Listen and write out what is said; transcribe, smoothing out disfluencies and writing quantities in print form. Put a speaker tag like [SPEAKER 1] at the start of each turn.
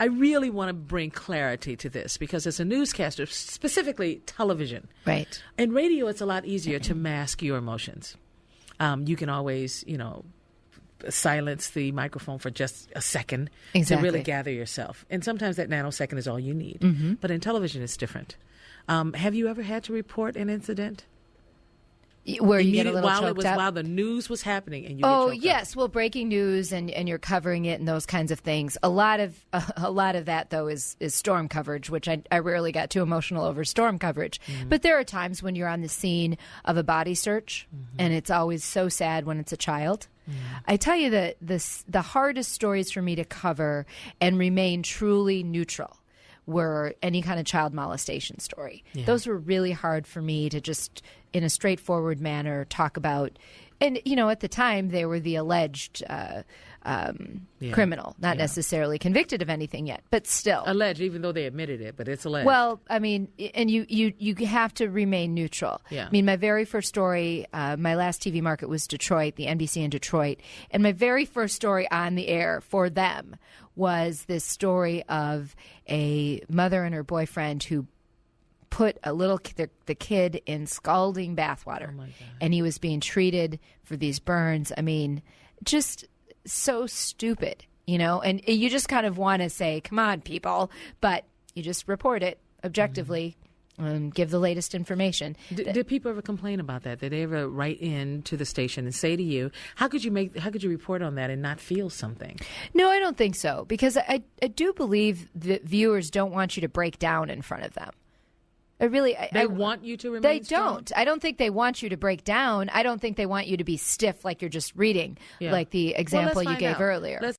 [SPEAKER 1] I really want to bring clarity to this because as a newscaster, specifically television,
[SPEAKER 2] right?
[SPEAKER 1] In radio, it's a lot easier to mask your emotions. You can always, silence the microphone for just a second to really gather yourself. And sometimes that nanosecond is all you need. Mm-hmm. But in television, it's different. Have you ever had to report an incident?
[SPEAKER 2] Where you get a little choked up?
[SPEAKER 1] While the news was happening and you get choked
[SPEAKER 2] yes.
[SPEAKER 1] up.
[SPEAKER 2] Well, breaking news and you're covering it and those kinds of things. A lot of that, though, is storm coverage, which I rarely got too emotional over storm coverage. Mm-hmm. But there are times when you're on the scene of a body search, and it's always so sad when it's a child. I tell you that the hardest stories for me to cover and remain truly neutral were any kind of child molestation story. Yeah. Those were really hard for me to just, in a straightforward manner, talk about. And, at the time, they were the alleged criminal, not necessarily convicted of anything yet, but still.
[SPEAKER 1] Alleged, even though they admitted it, but it's alleged.
[SPEAKER 2] Well, I mean, and you have to remain neutral.
[SPEAKER 1] Yeah.
[SPEAKER 2] I mean, my very first story, my last TV market was Detroit, the NBC in Detroit, and my very first story on the air for them was this story of a mother and her boyfriend who put the kid in scalding bathwater, and he was being treated for these burns. I mean, just so stupid, and you just kind of want to say, come on, people, but you just report it objectively. Give the latest information.
[SPEAKER 1] Did people ever complain about that? Did they ever write in to the station and say to you, how could you report on that and not feel something?
[SPEAKER 2] No, I don't think so, because I do believe that viewers don't want you to break down in front of them.
[SPEAKER 1] They want you to remain strong?
[SPEAKER 2] Don't. I don't think they want you to break down. I don't think they want you to be stiff like you're just reading, like the example you gave earlier.